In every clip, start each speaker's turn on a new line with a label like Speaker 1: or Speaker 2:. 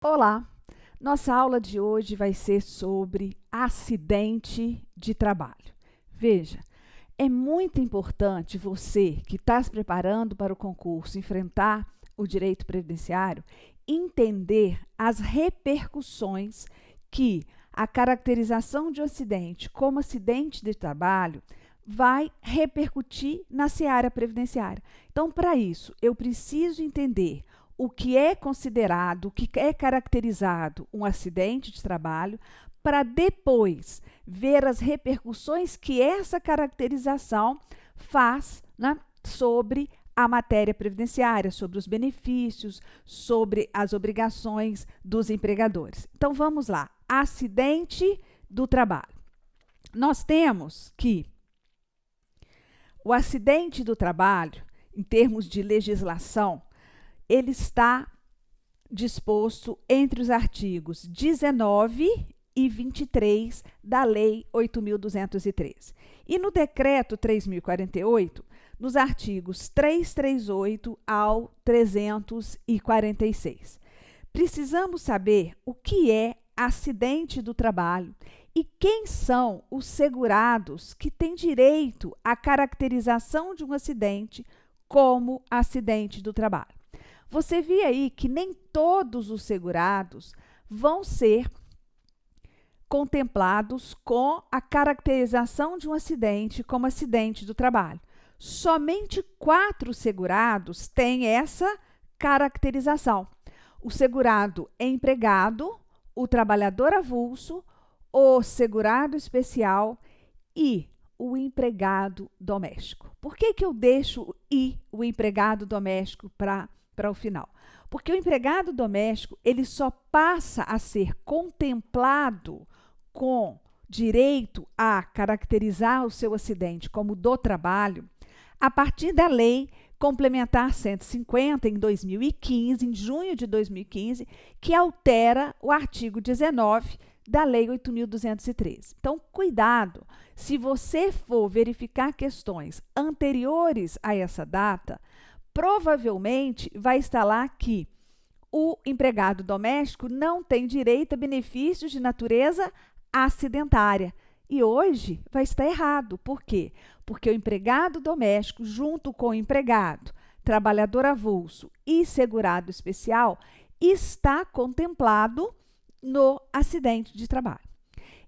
Speaker 1: Olá! Nossa aula de hoje vai ser sobre acidente de trabalho. Veja, é muito importante você que está se preparando para o concurso enfrentar o direito previdenciário entender as repercussões que a caracterização de um acidente como acidente de trabalho vai repercutir na seara previdenciária. Então, para isso, eu preciso entender o que é considerado, o que é caracterizado um acidente de trabalho, para depois ver as repercussões que essa caracterização faz, né, sobre a matéria previdenciária, sobre os benefícios, sobre as obrigações dos empregadores. Então, vamos lá. Acidente do trabalho. Nós temos que o acidente do trabalho, em termos de legislação, ele está disposto entre os artigos 19 e 23 da Lei 8.213. E no Decreto 3.048, nos artigos 338 ao 346. Precisamos saber o que é acidente do trabalho e quem são os segurados que têm direito à caracterização de um acidente como acidente do trabalho. Você vê aí que nem todos os segurados vão ser contemplados com a caracterização de um acidente como acidente do trabalho. Somente 4 segurados têm essa caracterização. O segurado empregado, o trabalhador avulso, o segurado especial e o empregado doméstico. Por que eu deixo o empregado doméstico para o final? Porque o empregado doméstico ele só passa a ser contemplado com direito a caracterizar o seu acidente como do trabalho a partir da Lei Complementar 150, em 2015, em junho de 2015, que altera o artigo 19 da Lei 8.213. Então, cuidado, se você for verificar questões anteriores a essa data, provavelmente vai estar lá que o empregado doméstico não tem direito a benefícios de natureza acidentária. E hoje vai estar errado. Por quê? Porque o empregado doméstico, junto com o empregado, trabalhador avulso e segurado especial, está contemplado no acidente de trabalho.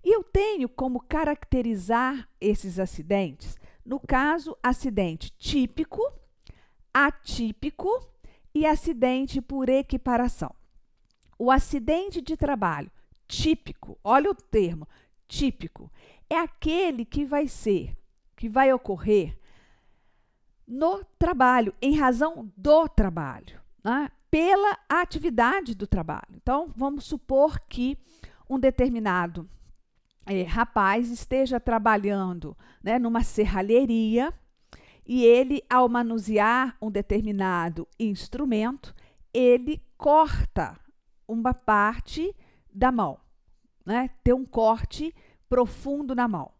Speaker 1: E eu tenho como caracterizar esses acidentes, no caso, acidente típico, atípico e acidente por equiparação. O acidente de trabalho típico, olha o termo, típico, é aquele que vai ocorrer no trabalho, em razão do trabalho, né? Pela atividade do trabalho. Então, vamos supor que um determinado rapaz esteja trabalhando, né, numa serralheria e ele, ao manusear um determinado instrumento, ele corta uma parte da mão, né? Tem um corte profundo na mão.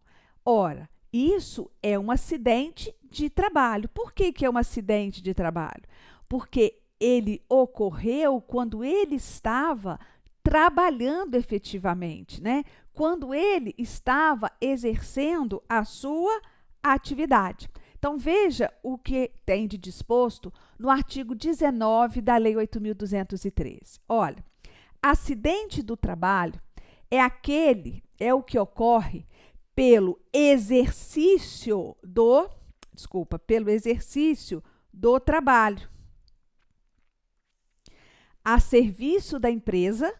Speaker 1: Ora, isso é um acidente de trabalho. Por que é um acidente de trabalho? Porque ele ocorreu quando ele estava trabalhando efetivamente, né? Quando ele estava exercendo a sua atividade. Então, veja o que tem de disposto no artigo 19 da Lei 8.213. Olha, acidente do trabalho é o que ocorre pelo exercício do trabalho a serviço da empresa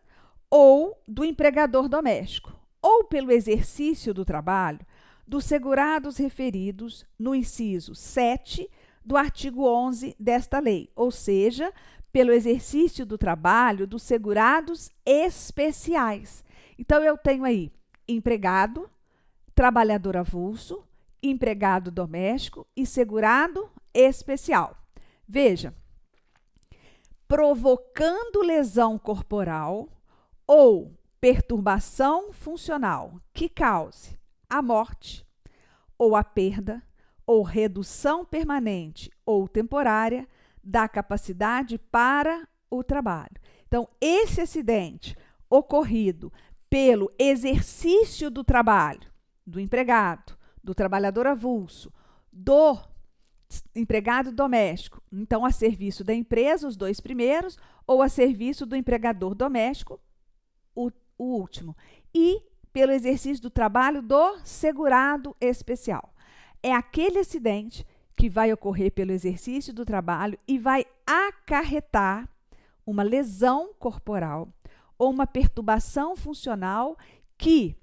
Speaker 1: ou do empregador doméstico, ou pelo exercício do trabalho dos segurados referidos no inciso 7 do artigo 11 desta lei, ou seja, pelo exercício do trabalho dos segurados especiais. Então, eu tenho aí empregado, trabalhador avulso, empregado doméstico e segurado especial. Veja, provocando lesão corporal ou perturbação funcional que cause a morte, ou a perda, ou redução permanente ou temporária da capacidade para o trabalho. Então, esse acidente ocorrido pelo exercício do trabalho do empregado, do trabalhador avulso, do empregado doméstico, então a serviço da empresa, os dois primeiros, ou a serviço do empregador doméstico, o último. E pelo exercício do trabalho do segurado especial. É aquele acidente que vai ocorrer pelo exercício do trabalho e vai acarretar uma lesão corporal ou uma perturbação funcional que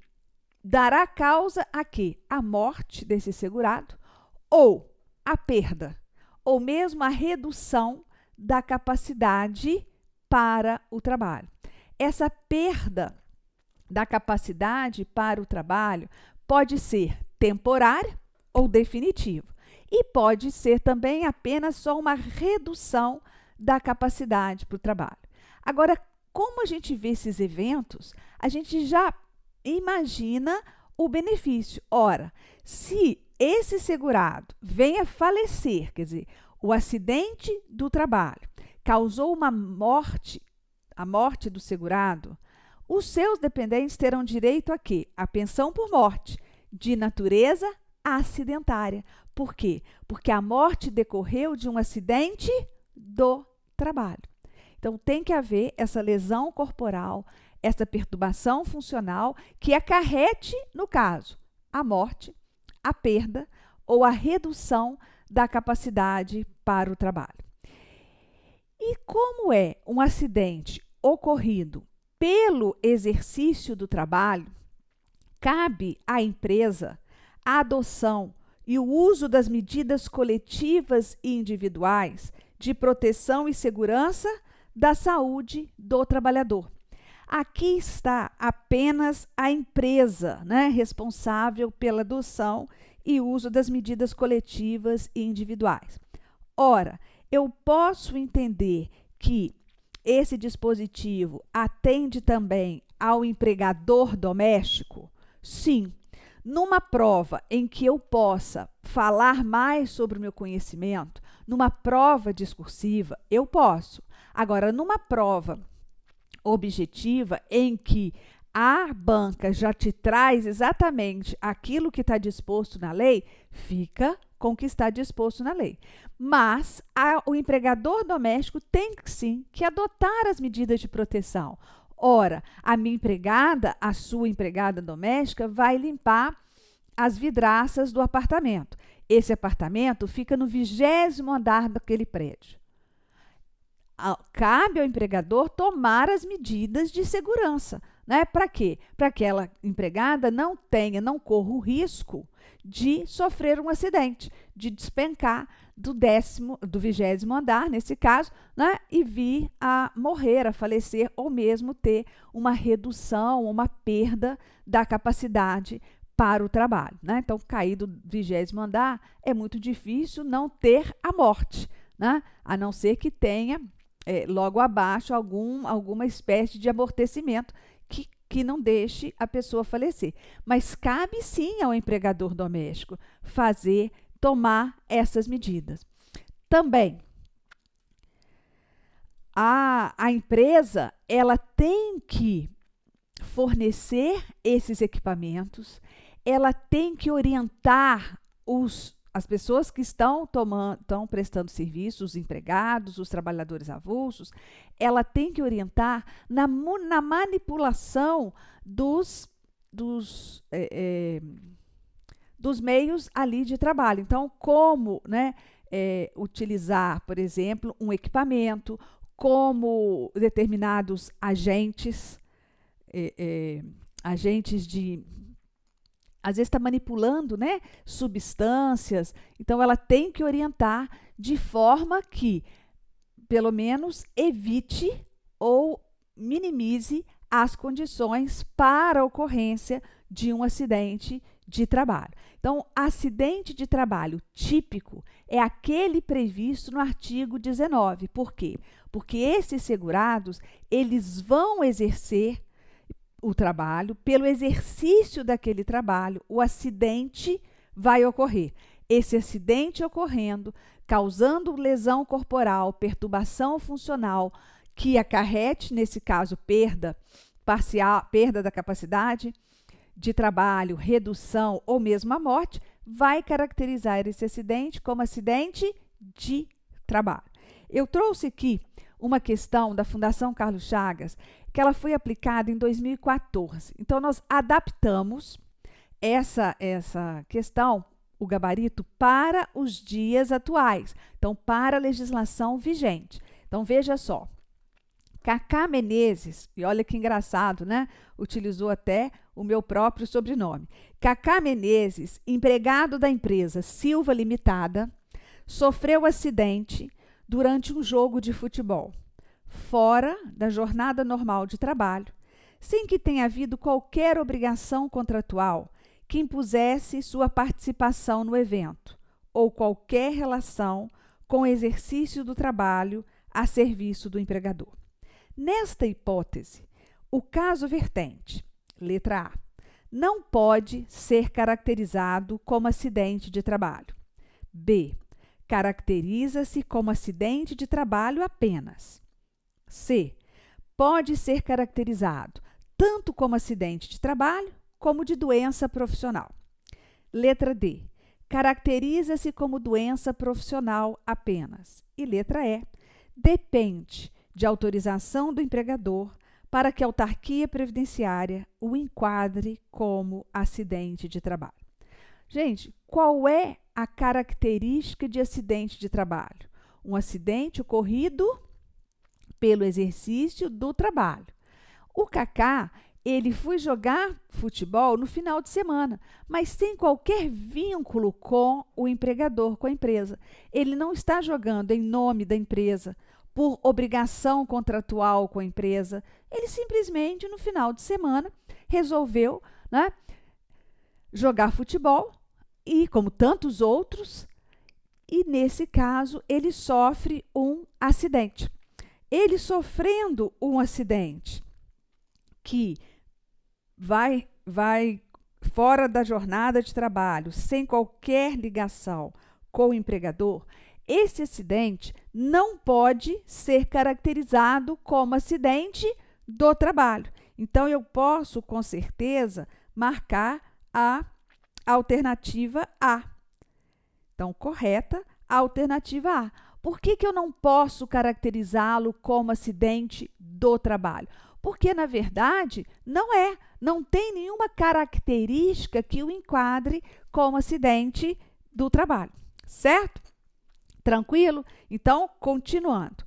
Speaker 1: dará causa a quê? A morte desse segurado ou a perda, ou mesmo a redução da capacidade para o trabalho. Essa perda da capacidade para o trabalho pode ser temporária ou definitiva. E pode ser também apenas só uma redução da capacidade para o trabalho. Agora, como a gente vê esses eventos, a gente já imagina o benefício. Ora, se esse segurado venha falecer, quer dizer, o acidente do trabalho causou uma morte, a morte do segurado, os seus dependentes terão direito a quê? A pensão por morte, de natureza acidentária. Por quê? Porque a morte decorreu de um acidente do trabalho. Então, tem que haver essa lesão corporal, essa perturbação funcional que acarrete, no caso, a morte, a perda ou a redução da capacidade para o trabalho. E como é um acidente ocorrido pelo exercício do trabalho, cabe à empresa a adoção e o uso das medidas coletivas e individuais de proteção e segurança da saúde do trabalhador. Aqui está apenas a empresa, né, responsável pela adoção e uso das medidas coletivas e individuais. Ora, eu posso entender que esse dispositivo atende também ao empregador doméstico? Sim. Numa prova em que eu possa falar mais sobre o meu conhecimento, numa prova discursiva, eu posso. Agora, numa prova objetiva em que a banca já te traz exatamente aquilo que está disposto na lei, fica com o que está disposto na lei. Mas o empregador doméstico tem sim que adotar as medidas de proteção. Ora, a minha empregada, a sua empregada doméstica, vai limpar as vidraças do apartamento. Esse apartamento fica no 20º andar daquele prédio. Cabe ao empregador tomar as medidas de segurança, né? Para quê? Para que aquela empregada não corra o risco de sofrer um acidente, de despencar do 20º andar, nesse caso, né? E vir a morrer, a falecer, ou mesmo ter uma redução, uma perda da capacidade para o trabalho, né? Então, cair do 20º andar é muito difícil não ter a morte, né? A não ser que tenha logo abaixo alguma espécie de amortecimento que não deixe a pessoa falecer. Mas cabe sim ao empregador doméstico tomar essas medidas. Também, a empresa ela tem que fornecer esses equipamentos, ela tem que orientar as pessoas que estão prestando serviço, os empregados, os trabalhadores avulsos, ela tem que orientar na manipulação dos meios ali de trabalho. Então, como, né, utilizar, por exemplo, um equipamento, como determinados agentes de... Às vezes está manipulando, né, substâncias, então ela tem que orientar de forma que, pelo menos, evite ou minimize as condições para a ocorrência de um acidente de trabalho. Então, acidente de trabalho típico é aquele previsto no artigo 19. Por quê? Porque esses segurados, eles vão exercer o trabalho, pelo exercício daquele trabalho, o acidente vai ocorrer. Esse acidente ocorrendo, causando lesão corporal, perturbação funcional, que acarrete, nesse caso, perda parcial, perda da capacidade de trabalho, redução ou mesmo a morte, vai caracterizar esse acidente como acidente de trabalho. Eu trouxe aqui uma questão da Fundação Carlos Chagas, que ela foi aplicada em 2014. Então, nós adaptamos essa questão, o gabarito, para os dias atuais. Então, para a legislação vigente. Então, veja só. Cacá Menezes, e olha que engraçado, né? Utilizou até o meu próprio sobrenome. Cacá Menezes, empregado da empresa Silva Limitada, sofreu acidente durante um jogo de futebol, fora da jornada normal de trabalho, sem que tenha havido qualquer obrigação contratual que impusesse sua participação no evento, ou qualquer relação com o exercício do trabalho a serviço do empregador. Nesta hipótese, o caso vertente, letra A, não pode ser caracterizado como acidente de trabalho. B, caracteriza-se como acidente de trabalho apenas. C, pode ser caracterizado tanto como acidente de trabalho como de doença profissional. Letra D, caracteriza-se como doença profissional apenas. E letra E, depende de autorização do empregador para que a autarquia previdenciária o enquadre como acidente de trabalho. Gente, qual é a característica de acidente de trabalho? Um acidente ocorrido pelo exercício do trabalho. O Cacá, ele foi jogar futebol no final de semana, mas sem qualquer vínculo com o empregador, com a empresa. Ele não está jogando em nome da empresa, por obrigação contratual com a empresa. Ele simplesmente, no final de semana, resolveu, né, jogar futebol, e como tantos outros, e nesse caso ele sofre um acidente. Ele sofrendo um acidente que vai fora da jornada de trabalho, sem qualquer ligação com o empregador, esse acidente não pode ser caracterizado como acidente do trabalho. Então, eu posso, com certeza, marcar a alternativa A. Então, correta, a alternativa A. Por que eu não posso caracterizá-lo como acidente do trabalho? Porque, na verdade, não tem nenhuma característica que o enquadre como acidente do trabalho, certo? Tranquilo? Então, continuando.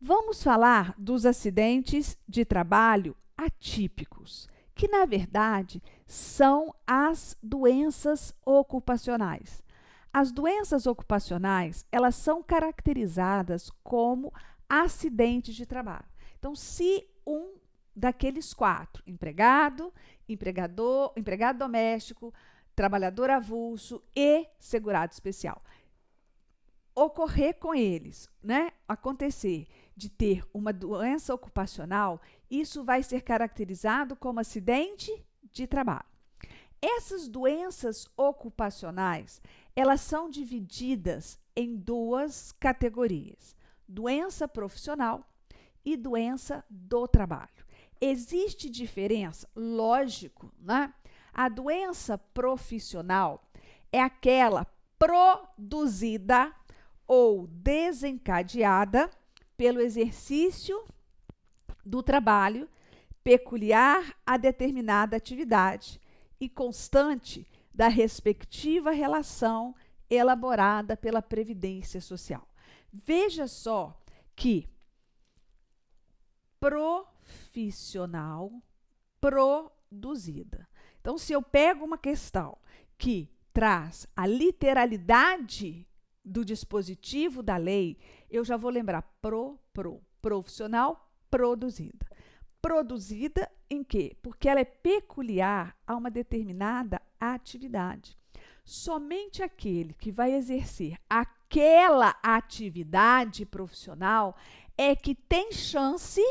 Speaker 1: Vamos falar dos acidentes de trabalho atípicos, que, na verdade, são as doenças ocupacionais. As doenças ocupacionais, elas são caracterizadas como acidentes de trabalho. Então, se um daqueles quatro, empregado, empregador, empregado doméstico, trabalhador avulso e segurado especial, ocorrer com eles, né, acontecer de ter uma doença ocupacional, isso vai ser caracterizado como acidente de trabalho. Essas doenças ocupacionais, elas são divididas em duas categorias: doença profissional e doença do trabalho. Existe diferença? Lógico, né? A doença profissional é aquela produzida ou desencadeada pelo exercício do trabalho peculiar a determinada atividade e constante da respectiva relação elaborada pela Previdência Social. Veja só que profissional produzida. Então, se eu pego uma questão que traz a literalidade do dispositivo da lei, eu já vou lembrar profissional produzida. Produzida em quê? Porque ela é peculiar a uma determinada atividade. Somente aquele que vai exercer aquela atividade profissional é que tem chance,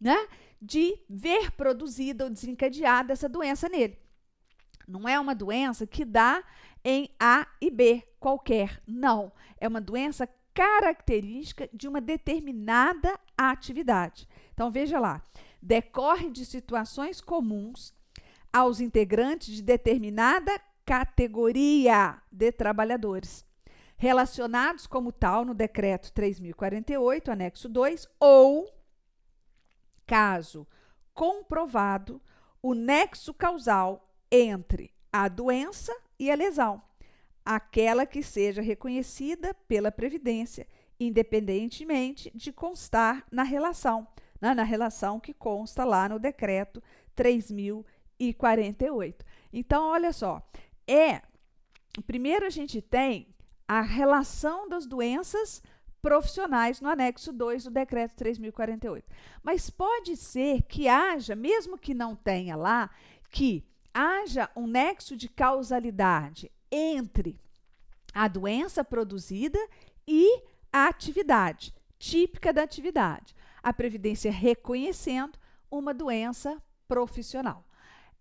Speaker 1: né, de ver produzida ou desencadeada essa doença nele. Não é uma doença que dá em A e B qualquer, não. É uma doença característica de uma determinada atividade. Então, veja lá, decorre de situações comuns aos integrantes de determinada categoria de trabalhadores, relacionados como tal no Decreto 3.048, anexo 2, ou, caso comprovado, o nexo causal entre a doença e a lesão, aquela que seja reconhecida pela Previdência, independentemente de constar na relação que consta lá no Decreto 3.048. Então, olha só, primeiro a gente tem a relação das doenças profissionais no anexo 2 do Decreto 3.048. Mas pode ser que haja, mesmo que não tenha lá, que haja um nexo de causalidade entre a doença produzida e a atividade, típica da atividade. A Previdência reconhecendo uma doença profissional.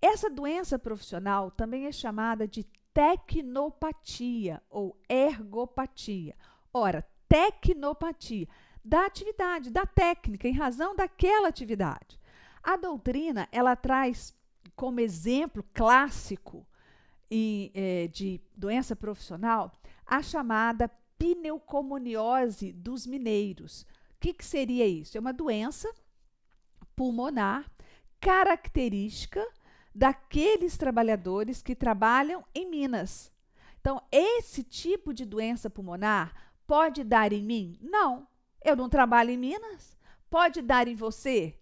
Speaker 1: Essa doença profissional também é chamada de tecnopatia ou ergopatia. Ora, tecnopatia, da atividade, da técnica, em razão daquela atividade. A doutrina, ela traz como exemplo clássico de doença profissional a chamada pneucomoniose dos mineiros. O que seria isso? É uma doença pulmonar característica daqueles trabalhadores que trabalham em minas. Então, esse tipo de doença pulmonar pode dar em mim? Não, eu não trabalho em minas. Pode dar em você?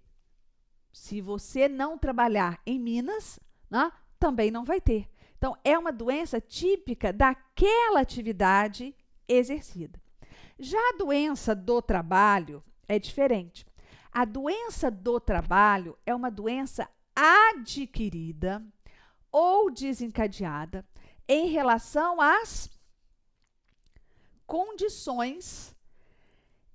Speaker 1: Se você não trabalhar em minas, né, também não vai ter. Então, é uma doença típica daquela atividade exercida. Já a doença do trabalho é diferente. A doença do trabalho é uma doença adquirida ou desencadeada em relação às condições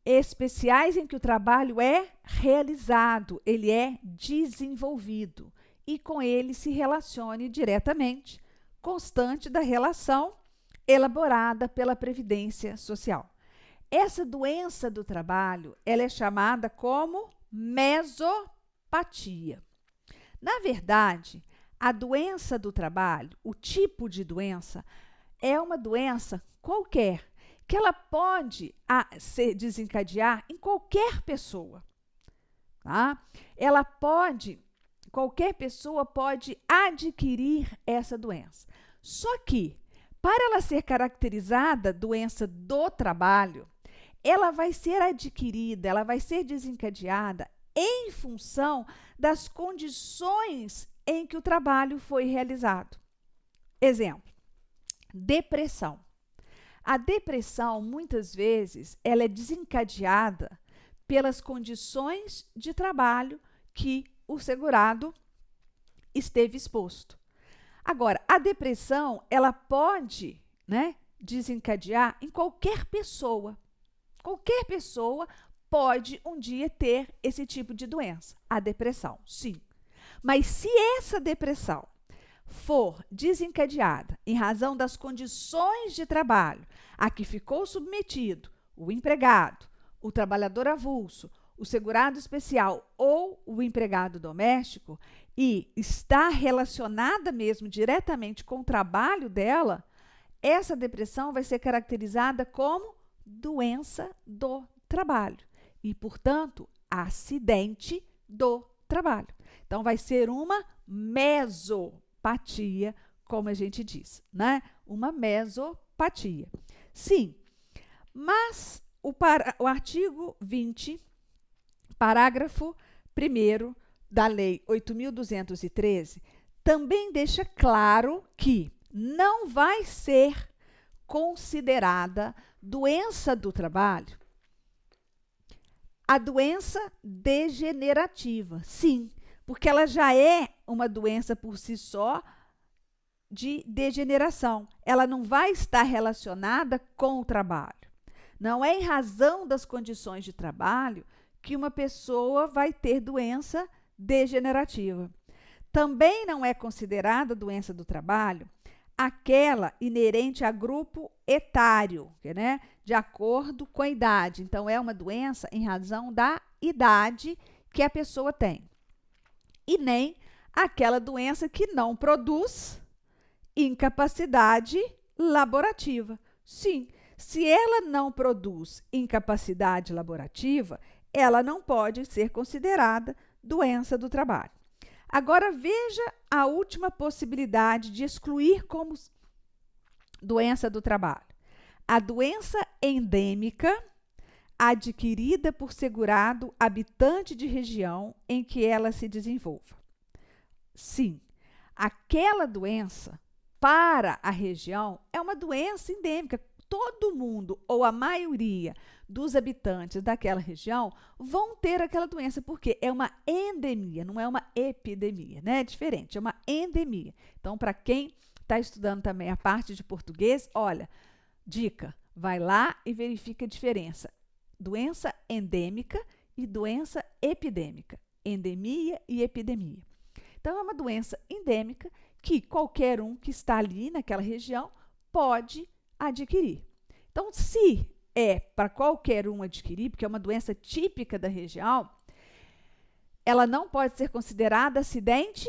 Speaker 1: especiais em que o trabalho é realizado, ele é desenvolvido e com ele se relacione diretamente, constante da relação elaborada pela Previdência Social. Essa doença do trabalho, ela é chamada como mesopatia. Na verdade, a doença do trabalho, o tipo de doença, é uma doença qualquer, que ela pode se desencadear em qualquer pessoa. Tá? Qualquer pessoa pode adquirir essa doença. Só que, para ela ser caracterizada doença do trabalho, ela vai ser adquirida, ela vai ser desencadeada em função das condições em que o trabalho foi realizado. Exemplo, depressão. A depressão, muitas vezes, ela é desencadeada pelas condições de trabalho que o segurado esteve exposto. Agora, a depressão, ela pode, desencadear em qualquer pessoa. Qualquer pessoa pode um dia ter esse tipo de doença, a depressão, sim. Mas se essa depressão for desencadeada em razão das condições de trabalho a que ficou submetido o empregado, o trabalhador avulso, o segurado especial ou o empregado doméstico e está relacionada mesmo diretamente com o trabalho dela, essa depressão vai ser caracterizada como doença do trabalho e, portanto, acidente do trabalho. Então, vai ser uma mesopatia, como a gente diz, Uma mesopatia. Sim, mas o artigo 20, parágrafo 1º da Lei 8.213, também deixa claro que não vai ser considerada doença do trabalho a doença degenerativa. Sim, porque ela já é uma doença por si só de degeneração. Ela não vai estar relacionada com o trabalho. Não é em razão das condições de trabalho que uma pessoa vai ter doença degenerativa. Também não é considerada doença do trabalho aquela inerente a grupo etário, né, de acordo com a idade. Então, é uma doença em razão da idade que a pessoa tem. E nem aquela doença que não produz incapacidade laborativa. Sim, se ela não produz incapacidade laborativa, ela não pode ser considerada doença do trabalho. Agora, veja a última possibilidade de excluir como doença do trabalho. A doença endêmica adquirida por segurado habitante de região em que ela se desenvolva. Sim, aquela doença para a região é uma doença endêmica. Todo mundo, ou a maioria dos habitantes daquela região, vão ter aquela doença, porque é uma endemia, não é uma epidemia, né? É diferente, é uma endemia. Então, para quem está estudando também a parte de português, olha, dica, vai lá e verifica a diferença. Doença endêmica e doença epidêmica. Endemia e epidemia. Então, é uma doença endêmica que qualquer um que está ali naquela região pode adquirir. Então, se é para qualquer um adquirir, porque é uma doença típica da região, ela não pode ser considerada acidente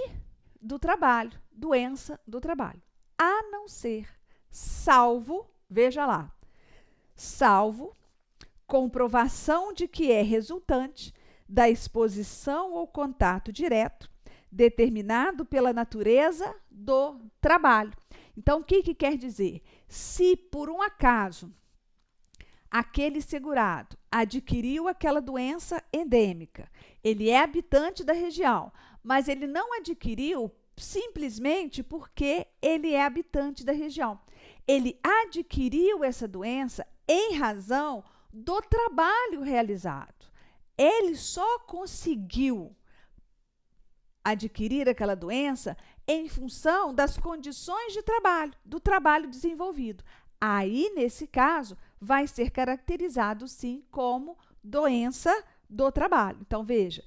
Speaker 1: do trabalho, doença do trabalho, a não ser, salvo, veja lá, salvo comprovação de que é resultante da exposição ou contato direto determinado pela natureza do trabalho. Então, o que quer dizer? Se por um acaso aquele segurado adquiriu aquela doença endêmica, ele é habitante da região, mas ele não adquiriu simplesmente porque ele é habitante da região. Ele adquiriu essa doença em razão do trabalho realizado. Ele só conseguiu adquirir aquela doença em função das condições de trabalho, do trabalho desenvolvido. Aí, nesse caso, vai ser caracterizado, sim, como doença do trabalho. Então, veja,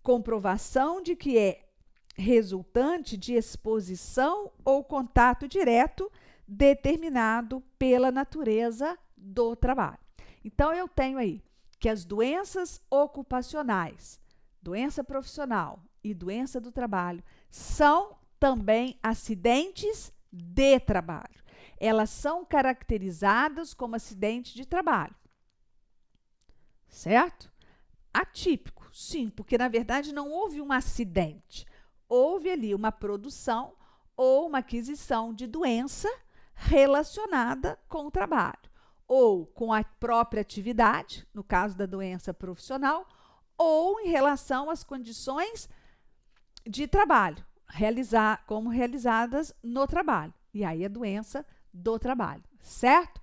Speaker 1: comprovação de que é resultante de exposição ou contato direto determinado pela natureza do trabalho. Então, eu tenho aí que as doenças ocupacionais, doença profissional e doença do trabalho são também acidentes de trabalho. Elas são caracterizadas como acidente de trabalho. Certo? Atípico, sim, porque na verdade não houve um acidente. Houve ali uma produção ou uma aquisição de doença relacionada com o trabalho, ou com a própria atividade, no caso da doença profissional, ou em relação às condições de trabalho, como realizadas no trabalho. E aí a doença do trabalho, certo?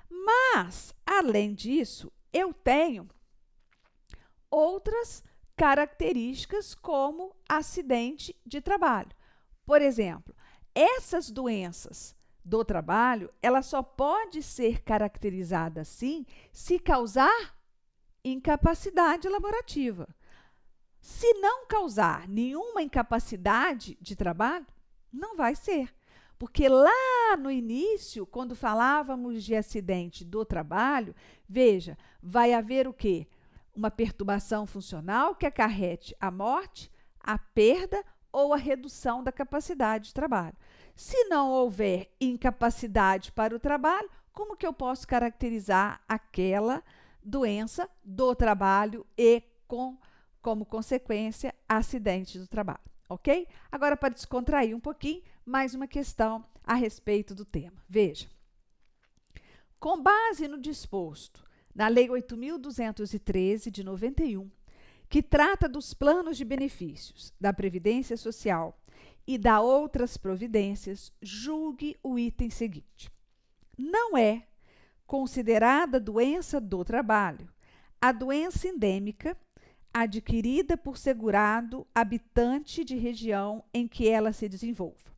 Speaker 1: Mas, além disso, eu tenho outras características como acidente de trabalho. Por exemplo, essas doenças do trabalho, ela só pode ser caracterizada assim se causar incapacidade laborativa. Se não causar nenhuma incapacidade de trabalho, não vai ser. Porque lá no início, quando falávamos de acidente do trabalho, veja, vai haver o quê? Uma perturbação funcional que acarrete a morte, a perda ou a redução da capacidade de trabalho. Se não houver incapacidade para o trabalho, como que eu posso caracterizar aquela doença do trabalho e como consequência, acidente do trabalho, ok? Agora, para descontrair um pouquinho, mais uma questão a respeito do tema. Veja, com base no disposto na Lei 8.213, de 91, que trata dos planos de benefícios da Previdência Social e da outras providências, julgue o item seguinte. Não é considerada doença do trabalho a doença endêmica adquirida por segurado habitante de região em que ela se desenvolva,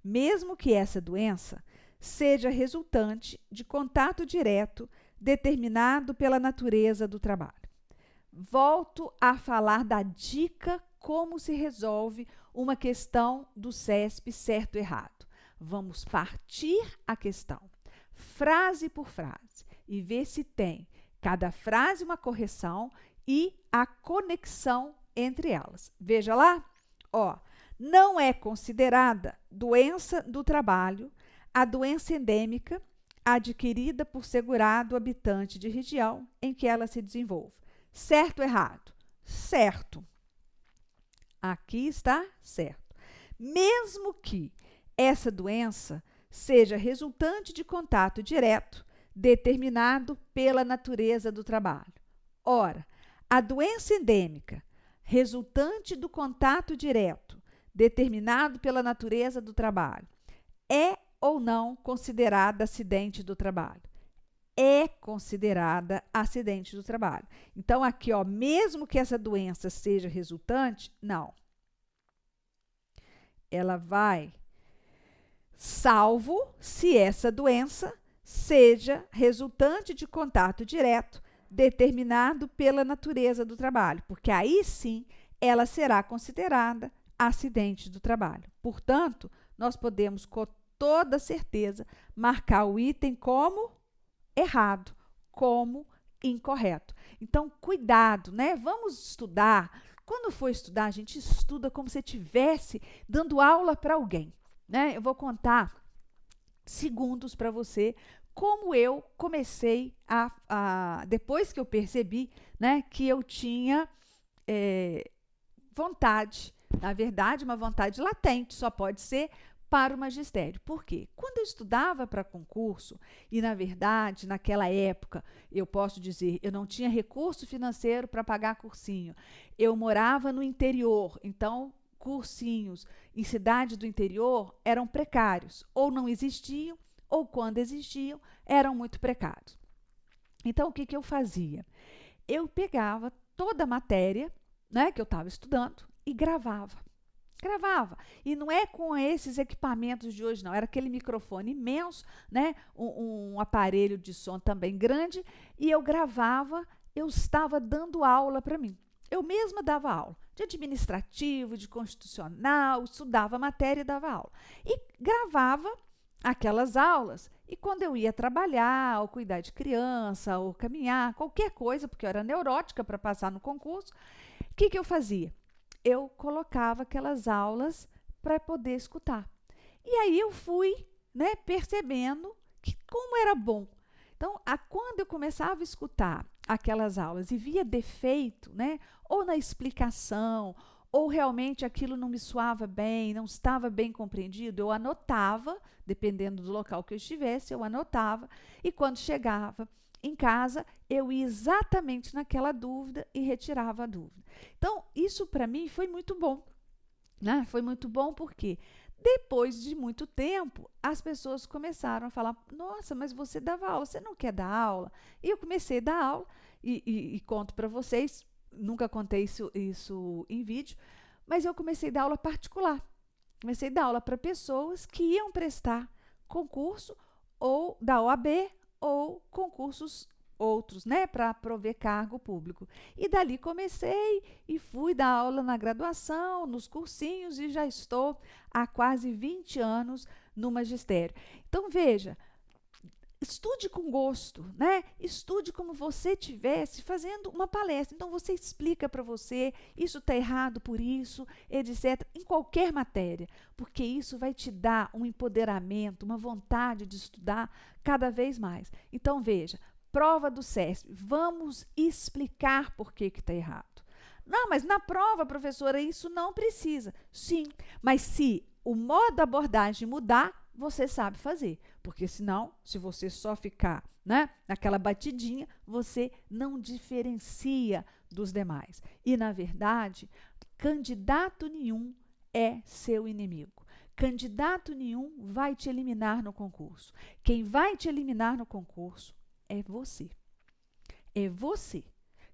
Speaker 1: mesmo que essa doença seja resultante de contato direto determinado pela natureza do trabalho. Volto a falar da dica como se resolve uma questão do CESP certo e errado. Vamos partir a questão, frase por frase, e ver se tem cada frase uma correção e a conexão entre elas. Veja lá, ó, não é considerada doença do trabalho a doença endêmica adquirida por segurado habitante de região em que ela se desenvolve. Certo ou errado? Certo. Aqui está certo. Mesmo que essa doença seja resultante de contato direto determinado pela natureza do trabalho. Ora, a doença endêmica resultante do contato direto determinado pela natureza do trabalho é ou não considerada acidente do trabalho? É considerada acidente do trabalho. Então, aqui, ó, mesmo que essa doença seja resultante, não. Ela vai, salvo se essa doença seja resultante de contato direto determinado pela natureza do trabalho, porque aí sim ela será considerada acidente do trabalho. Portanto, nós podemos com toda certeza marcar o item como errado, como incorreto. Então, cuidado, né? Vamos estudar. Quando for estudar, a gente estuda como se estivesse dando aula para alguém, né? Eu vou contar segundos para você como eu comecei depois que eu percebi, né, que eu tinha vontade, na verdade, uma vontade latente, só pode ser para o magistério. Por quê? Quando eu estudava para concurso, e na verdade, naquela época, eu posso dizer, eu não tinha recurso financeiro para pagar cursinho. Eu morava no interior, então cursinhos em cidade do interior eram precários, ou não existiam, ou quando existiam, eram muito precários. Então, o que eu fazia? Eu pegava toda a matéria, né, que eu estava estudando e gravava. E não é com esses equipamentos de hoje, não. Era aquele microfone imenso, né? Um aparelho de som também grande, e eu gravava, eu estava dando aula para mim. Eu mesma dava aula de administrativo, de constitucional, estudava a matéria e dava aula. E gravava aquelas aulas, e quando eu ia trabalhar, ou cuidar de criança, ou caminhar, qualquer coisa, porque eu era neurótica para passar no concurso, o que eu fazia? Eu colocava aquelas aulas para poder escutar. E aí eu fui, né, percebendo que como era bom. Então, quando eu começava a escutar aquelas aulas e via defeito, né, ou na explicação, ou realmente aquilo não me soava bem, não estava bem compreendido, eu anotava, dependendo do local que eu estivesse, eu anotava, e quando chegava em casa, eu ia exatamente naquela dúvida e retirava a dúvida. Então, isso para mim foi muito bom, né? Foi muito bom porque depois de muito tempo, as pessoas começaram a falar, nossa, mas você dava aula, você não quer dar aula? E eu comecei a dar aula e conto para vocês, nunca contei isso em vídeo, mas eu comecei a dar aula particular. Comecei a dar aula para pessoas que iam prestar concurso ou da OAB ou concursos outros, né, para prover cargo público. E dali comecei e fui dar aula na graduação, nos cursinhos, e já estou há quase 20 anos no magistério. Então, veja, estude com gosto, né? Estude como você estivesse fazendo uma palestra. Então, você explica para você, isso está errado por isso, etc., em qualquer matéria, porque isso vai te dar um empoderamento, uma vontade de estudar cada vez mais. Então, veja, prova do CESP, vamos explicar por que está errado. Não, mas na prova, professora, isso não precisa. Sim, mas se o modo de abordagem mudar, você sabe fazer, porque senão, se você só ficar, né, naquela batidinha, você não diferencia dos demais. E, na verdade, candidato nenhum é seu inimigo. Candidato nenhum vai te eliminar no concurso. Quem vai te eliminar no concurso é você. É você.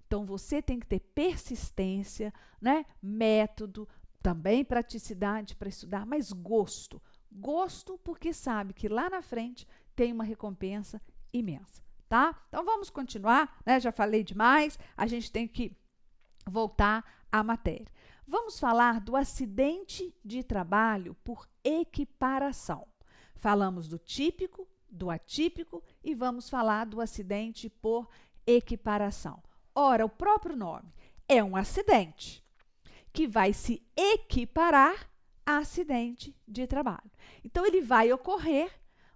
Speaker 1: Então, você tem que ter persistência, né, método, também praticidade para estudar, mas gosto. Gosto porque sabe que lá na frente tem uma recompensa imensa, tá? Então, vamos continuar, né? Já falei demais, a gente tem que voltar à matéria. Vamos falar do acidente de trabalho por equiparação. Falamos do típico, do atípico e vamos falar do acidente por equiparação. Ora, o próprio nome é um acidente que vai se equiparar a acidente de trabalho. Então, ele vai ocorrer,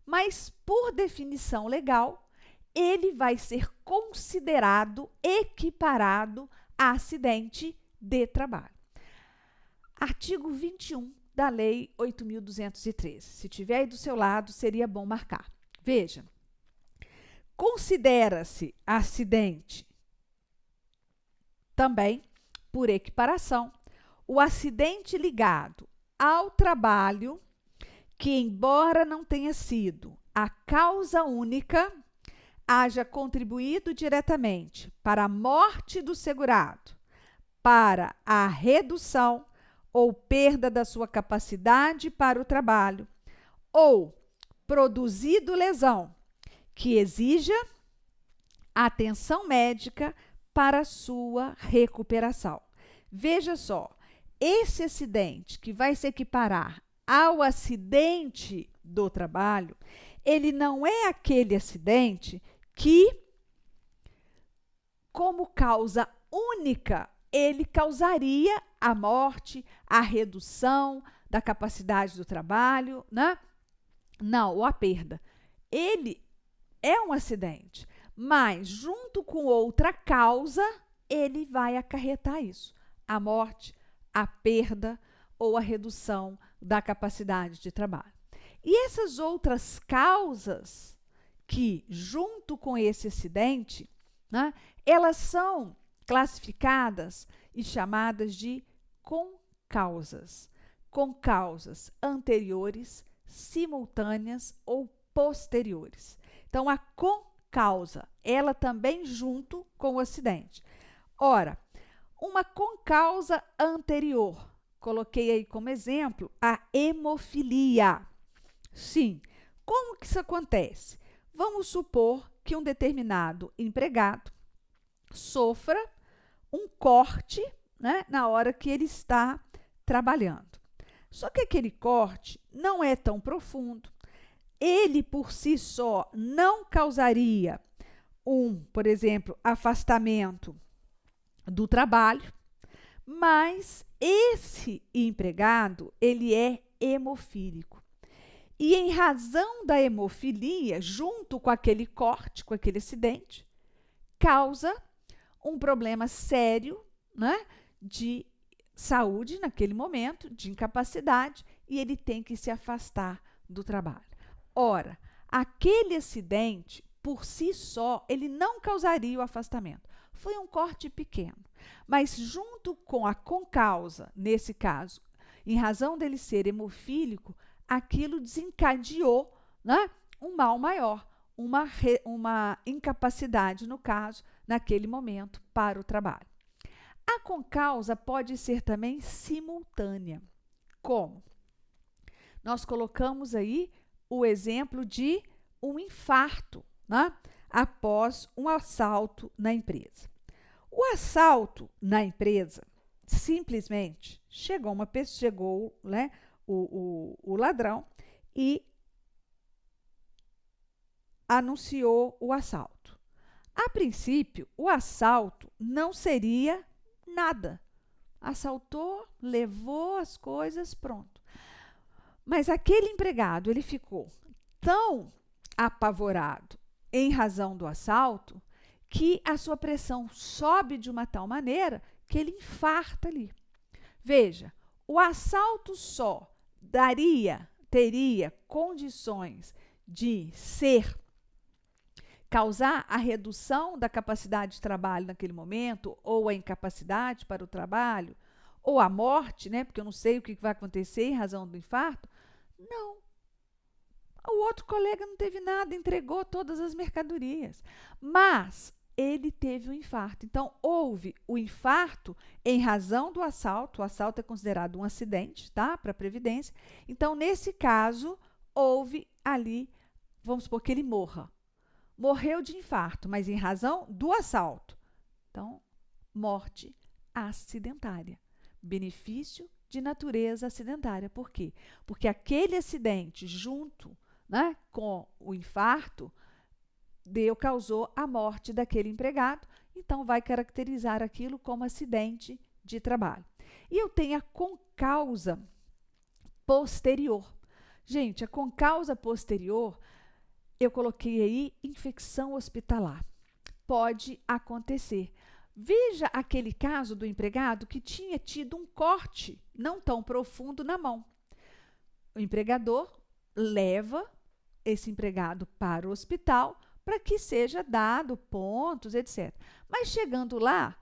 Speaker 1: mas por definição legal, ele vai ser considerado equiparado a acidente de trabalho. Artigo 21 da Lei 8.213. Se tiver aí do seu lado, seria bom marcar. Veja, considera-se acidente também, por equiparação, o acidente ligado ao trabalho que, embora não tenha sido a causa única, haja contribuído diretamente para a morte do segurado, para a redução ou perda da sua capacidade para o trabalho, ou produzido lesão que exija atenção médica para sua recuperação. Veja só, esse acidente que vai se equiparar ao acidente do trabalho, ele não é aquele acidente que, como causa única, ele causaria a morte, a redução da capacidade do trabalho, né? Não, ou a perda. Ele é um acidente, mas junto com outra causa, ele vai acarretar isso, a morte, a perda ou a redução da capacidade de trabalho. E essas outras causas que, junto com esse acidente, né, elas são classificadas e chamadas de concausas. Concausas anteriores, simultâneas ou posteriores. Então, a concausa, ela também junto com o acidente. Ora, uma concausa anterior, coloquei aí como exemplo a hemofilia. Sim, como que isso acontece? Vamos supor que um determinado empregado sofra um corte, né, na hora que ele está trabalhando. Só que aquele corte não é tão profundo, ele por si só não causaria por exemplo, afastamento do trabalho, mas esse empregado, ele é hemofílico. E em razão da hemofilia, junto com aquele corte, com aquele acidente, causa um problema sério, né, de saúde naquele momento, de incapacidade, e ele tem que se afastar do trabalho. Ora, aquele acidente, por si só, ele não causaria o afastamento. Foi um corte pequeno, mas junto com a concausa, nesse caso, em razão dele ser hemofílico, aquilo desencadeou, né, um mal maior, uma incapacidade, no caso, naquele momento, para o trabalho. A concausa pode ser também simultânea. Como? Nós colocamos aí o exemplo de um infarto, né, após um assalto na empresa. O assalto na empresa, simplesmente, chegou, né, o ladrão e anunciou o assalto. A princípio, o assalto não seria nada. Assaltou, levou as coisas, pronto. Mas aquele empregado, ele ficou tão apavorado em razão do assalto que a sua pressão sobe de uma tal maneira que ele infarta ali. Veja, o assalto só teria condições de causar a redução da capacidade de trabalho naquele momento, ou a incapacidade para o trabalho, ou a morte, né? Porque eu não sei o que vai acontecer em razão do infarto. Não. O outro colega não teve nada, entregou todas as mercadorias. Mas ele teve um infarto. Então, houve o infarto em razão do assalto. O assalto é considerado um acidente, tá? Para a Previdência. Então, nesse caso, houve ali, vamos supor que ele morra. Morreu de infarto, mas em razão do assalto. Então, morte acidentária. Benefício de natureza acidentária. Por quê? Porque aquele acidente, junto, né, com o infarto, causou a morte daquele empregado, então vai caracterizar aquilo como acidente de trabalho. E eu tenho a concausa posterior. Gente, a concausa posterior, eu coloquei aí infecção hospitalar. Pode acontecer. Veja aquele caso do empregado que tinha tido um corte não tão profundo na mão. O empregador leva esse empregado para o hospital para que seja dado pontos, etc. Mas chegando lá,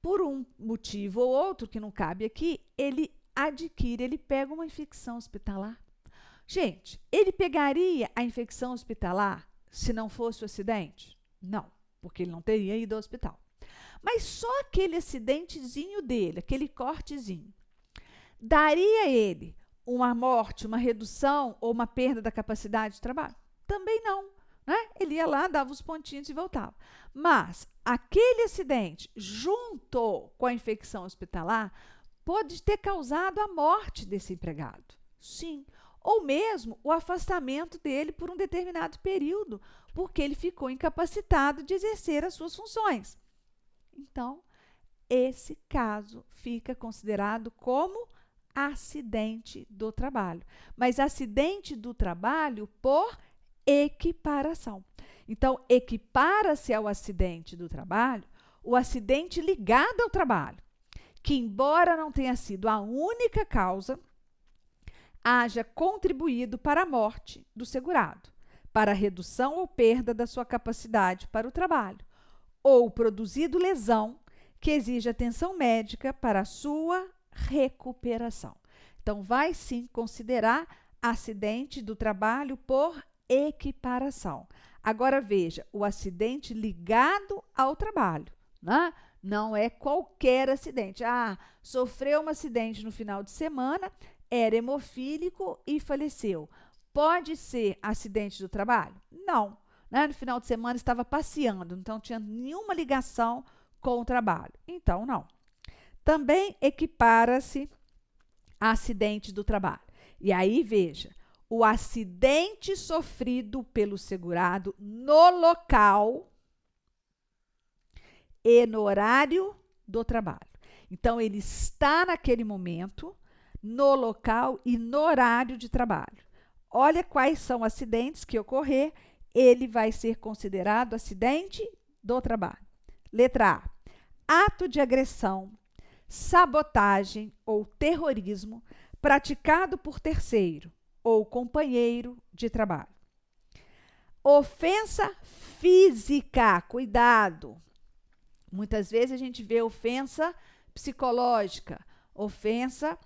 Speaker 1: por um motivo ou outro que não cabe aqui, ele pega uma infecção hospitalar. Gente, ele pegaria a infecção hospitalar se não fosse o acidente? Não, porque ele não teria ido ao hospital. Mas só aquele acidentezinho dele, aquele cortezinho, daria a ele uma morte, uma redução ou uma perda da capacidade de trabalho? Também não, né? Ele ia lá, dava os pontinhos e voltava. Mas aquele acidente, junto com a infecção hospitalar, pode ter causado a morte desse empregado. Sim. Ou mesmo o afastamento dele por um determinado período, porque ele ficou incapacitado de exercer as suas funções. Então, esse caso fica considerado como acidente do trabalho. Mas acidente do trabalho por equiparação. Então, equipara-se ao acidente do trabalho o acidente ligado ao trabalho, que, embora não tenha sido a única causa, haja contribuído para a morte do segurado, para a redução ou perda da sua capacidade para o trabalho, ou produzido lesão que exige atenção médica para a sua recuperação. Então, vai sim considerar acidente do trabalho por equiparação. Agora, veja, o acidente ligado ao trabalho, né? Não é qualquer acidente. Sofreu um acidente no final de semana, era hemofílico e faleceu. Pode ser acidente do trabalho? Não. Né? No final de semana estava passeando, então não tinha nenhuma ligação com o trabalho. Então, não. Também equipara-se a acidente do trabalho. E aí, veja, o acidente sofrido pelo segurado no local e no horário do trabalho. Então, ele está naquele momento, no local e no horário de trabalho. Olha quais são acidentes que ocorrer, ele vai ser considerado acidente do trabalho. Letra A, ato de agressão, sabotagem ou terrorismo praticado por terceiro ou companheiro de trabalho. Ofensa física, cuidado. Muitas vezes a gente vê ofensa psicológica, ofensa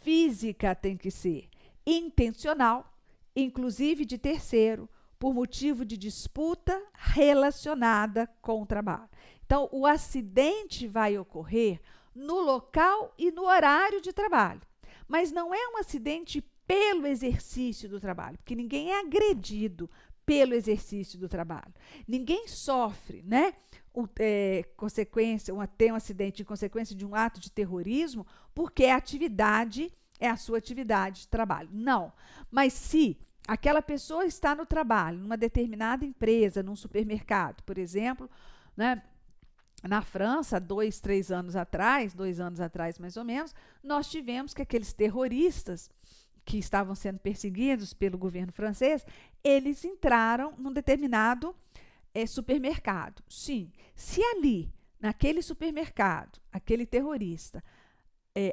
Speaker 1: física tem que ser intencional, inclusive de terceiro, por motivo de disputa relacionada com o trabalho. Então, o acidente vai ocorrer no local e no horário de trabalho, mas não é um acidente pelo exercício do trabalho, porque ninguém é agredido pelo exercício do trabalho. Ninguém sofre, né? Tem um acidente em consequência de um ato de terrorismo, porque é a sua atividade de trabalho. Não. Mas se aquela pessoa está no trabalho, numa determinada empresa, num supermercado, por exemplo, né? Na França, 2 anos atrás mais ou menos, nós tivemos que aqueles terroristas que estavam sendo perseguidos pelo governo francês, eles entraram num determinado supermercado. Sim, se ali, naquele supermercado, aquele terrorista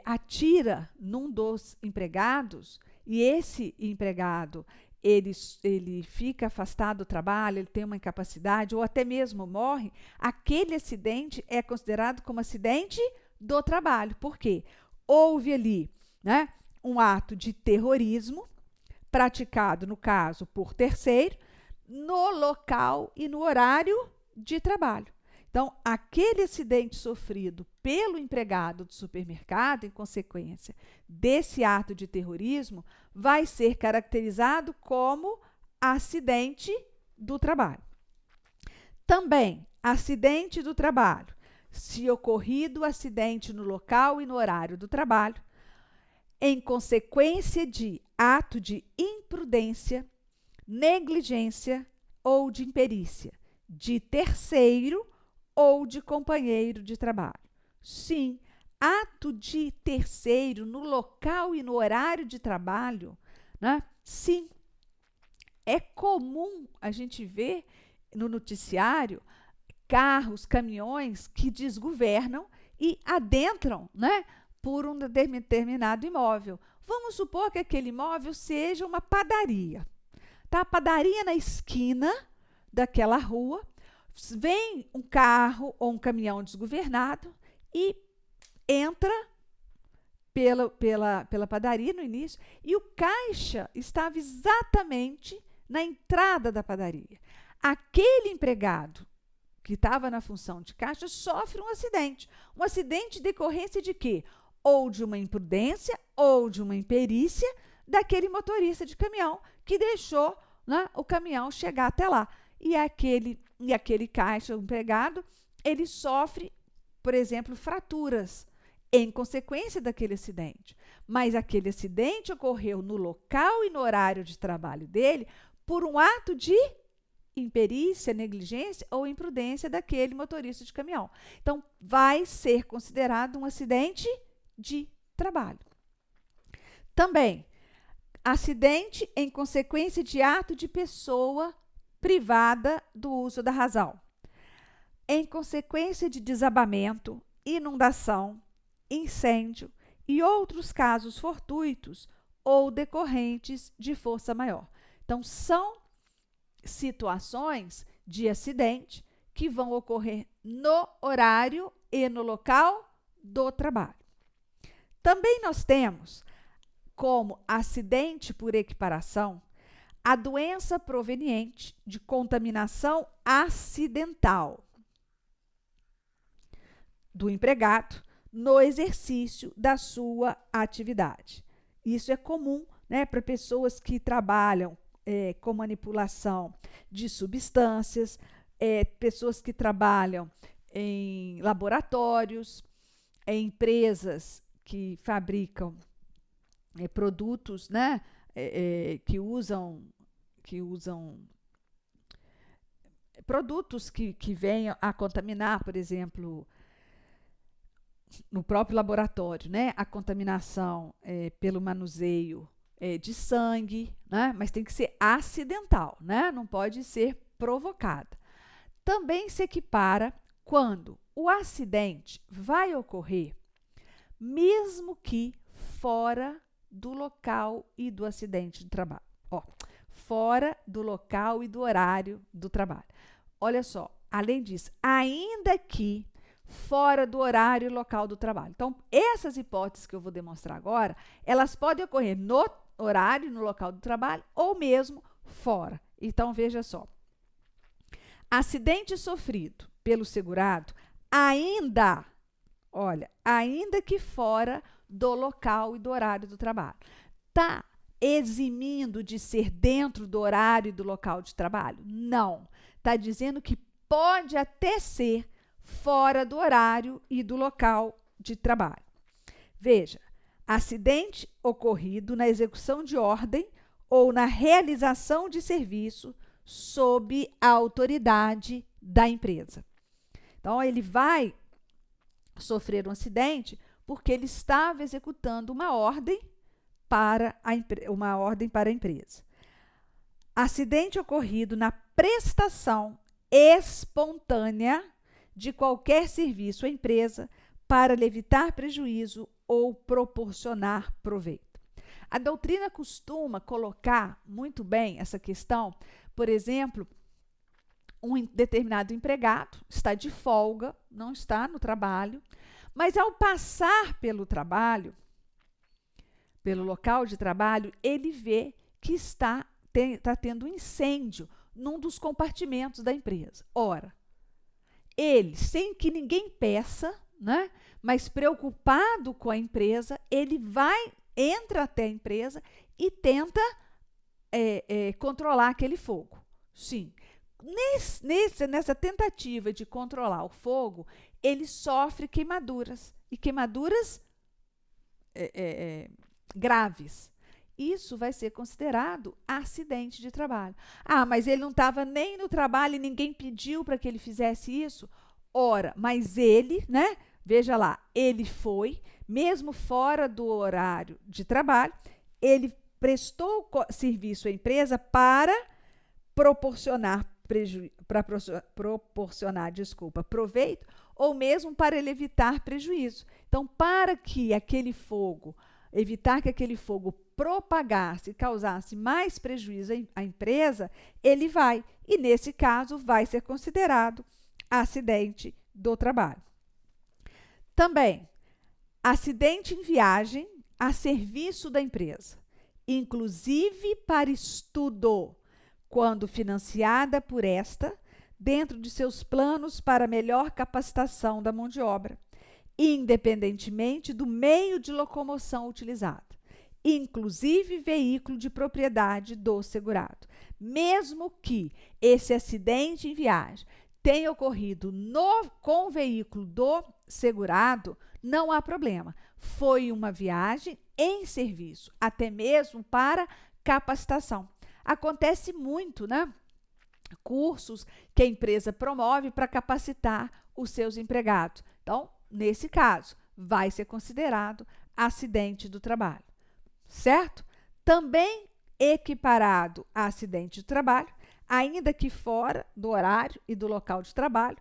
Speaker 1: atira num dos empregados e esse empregado ele fica afastado do trabalho, ele tem uma incapacidade ou até mesmo morre, aquele acidente é considerado como acidente do trabalho. Por quê? Houve ali, né, um ato de terrorismo praticado, no caso, por terceiro, no local e no horário de trabalho. Então, aquele acidente sofrido pelo empregado do supermercado, em consequência desse ato de terrorismo, vai ser caracterizado como acidente do trabalho. Também, acidente do trabalho. Se ocorrido o acidente no local e no horário do trabalho, em consequência de ato de imprudência, negligência ou de imperícia, de terceiro ou de companheiro de trabalho. Sim, ato de terceiro no local e no horário de trabalho, né? Sim, é comum a gente ver no noticiário carros, caminhões que desgovernam e adentram, né, por um determinado imóvel. Vamos supor que aquele imóvel seja uma padaria. Tá? A padaria na esquina daquela rua, vem um carro ou um caminhão desgovernado e entra pela padaria no início, e o caixa estava exatamente na entrada da padaria. Aquele empregado que estava na função de caixa sofre um acidente. Um acidente de decorrência de quê? Ou de uma imprudência ou de uma imperícia daquele motorista de caminhão que deixou, né, o caminhão chegar até lá. E aquele caixa, o empregado, ele sofre, por exemplo, fraturas em consequência daquele acidente. Mas aquele acidente ocorreu no local e no horário de trabalho dele por um ato de imperícia, negligência ou imprudência daquele motorista de caminhão. Então, vai ser considerado um acidente de trabalho. Também, acidente em consequência de ato de pessoa privada do uso da razão, em consequência de desabamento, inundação, incêndio e outros casos fortuitos ou decorrentes de força maior. Então, são situações de acidente que vão ocorrer no horário e no local do trabalho. Também nós temos como acidente por equiparação a doença proveniente de contaminação acidental do empregado no exercício da sua atividade. Isso é comum, né, para pessoas que trabalham com manipulação de substâncias, pessoas que trabalham em laboratórios, em empresas que fabricam produtos, né, que usam produtos que venham a contaminar, por exemplo, no próprio laboratório, né, a contaminação pelo manuseio de sangue, né, mas tem que ser acidental, né, não pode ser provocada. Também se equipara quando o acidente vai ocorrer, mesmo que fora do local e do acidente de trabalho. Fora do local e do horário do trabalho. Olha só, além disso, ainda que fora do horário e local do trabalho. Então, essas hipóteses que eu vou demonstrar agora, elas podem ocorrer no horário, no local do trabalho, ou mesmo fora. Então, veja só. Acidente sofrido pelo segurado, ainda que fora do local e do horário do trabalho. Está eximindo de ser dentro do horário e do local de trabalho? Não. Está dizendo que pode até ser fora do horário e do local de trabalho. Veja, acidente ocorrido na execução de ordem ou na realização de serviço sob a autoridade da empresa. Então, ele vai sofrer um acidente porque ele estava executando uma ordem para a empresa. Acidente ocorrido na prestação espontânea de qualquer serviço à empresa para lhe evitar prejuízo ou proporcionar proveito. A doutrina costuma colocar muito bem essa questão, por exemplo, um determinado empregado está de folga, não está no trabalho, mas ao passar pelo trabalho, pelo local de trabalho, ele vê que está tendo um incêndio num dos compartimentos da empresa. Ora, ele, sem que ninguém peça, né, mas preocupado com a empresa, ele entra até a empresa e tenta controlar aquele fogo. Sim. Nessa tentativa de controlar o fogo, ele sofre queimaduras, e queimaduras graves. isso vai ser considerado acidente de trabalho. Ah, mas ele não estava nem no trabalho e ninguém pediu para que ele fizesse isso? Ora, mas ele, né? Veja lá, ele foi, mesmo fora do horário de trabalho, ele prestou serviço à empresa para proporcionar proveito ou mesmo para ele evitar prejuízo. Então, para que aquele fogo, evitar que aquele fogo propagasse e causasse mais prejuízo à empresa, ele vai, e nesse caso vai ser considerado acidente do trabalho. Também, acidente em viagem a serviço da empresa, inclusive para estudo, quando financiada por esta, dentro de seus planos para melhor capacitação da mão de obra, independentemente do meio de locomoção utilizado, inclusive veículo de propriedade do segurado. Mesmo que esse acidente em viagem tenha ocorrido com o veículo do segurado, não há problema. Foi uma viagem em serviço, até mesmo para capacitação. Acontece muito, né? Cursos que a empresa promove para capacitar os seus empregados. Então, nesse caso, vai ser considerado acidente do trabalho, certo? Também equiparado a acidente de trabalho, ainda que fora do horário e do local de trabalho,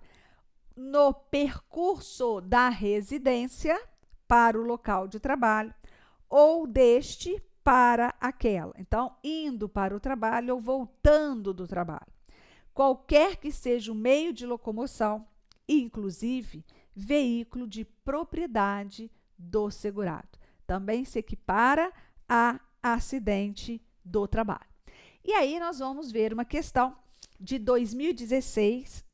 Speaker 1: no percurso da residência para o local de trabalho ou deste para aquela. Então, indo para o trabalho ou voltando do trabalho. Qualquer que seja o meio de locomoção, inclusive veículo de propriedade do segurado. Também se equipara a acidente do trabalho. E aí nós vamos ver uma questão de 2016,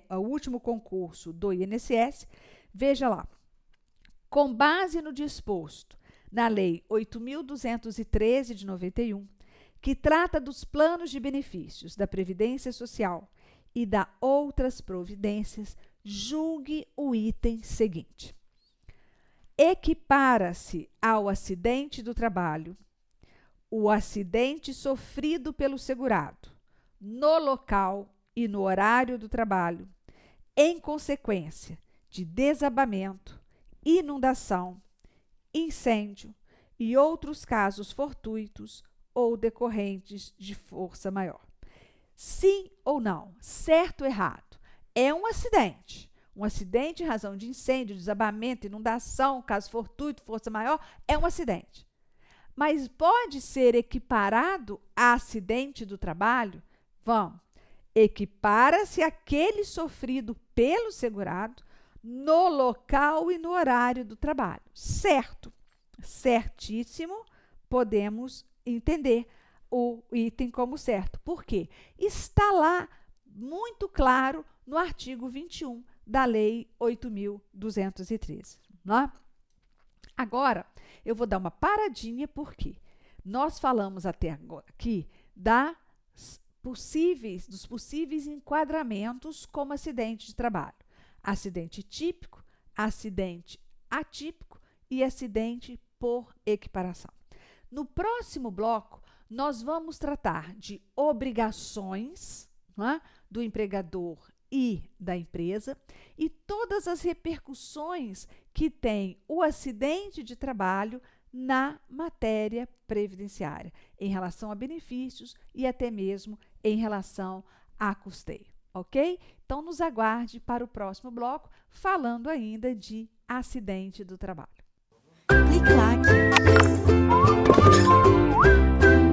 Speaker 1: o último concurso do INSS. Veja lá. Com base no disposto na Lei 8.213 de 91, que trata dos planos de benefícios da Previdência Social e da outras providências, julgue o item seguinte. Equipara-se ao acidente do trabalho o acidente sofrido pelo segurado no local e no horário do trabalho, em consequência de desabamento, inundação, incêndio e outros casos fortuitos ou decorrentes de força maior. Sim ou não, certo ou errado, é um acidente. Um acidente em razão de incêndio, desabamento, inundação, caso fortuito, força maior, é um acidente. Mas pode ser equiparado a acidente do trabalho? Vamos. Equipara-se aquele sofrido pelo segurado no local e no horário do trabalho. Certo. Certíssimo, podemos entender o item como certo. Por quê? Está lá muito claro no artigo 21 da Lei 8.213. Não é? Agora, eu vou dar uma paradinha porque nós falamos até agora aqui dos possíveis enquadramentos como acidente de trabalho. Acidente típico, acidente atípico e acidente por equiparação. No próximo bloco, nós vamos tratar de obrigações, não é, do empregador e da empresa e todas as repercussões que tem o acidente de trabalho na matéria previdenciária, em relação a benefícios e até mesmo em relação a custeio, ok? Então, nos aguarde para o próximo bloco, falando ainda de acidente do trabalho.
Speaker 2: Clique lá.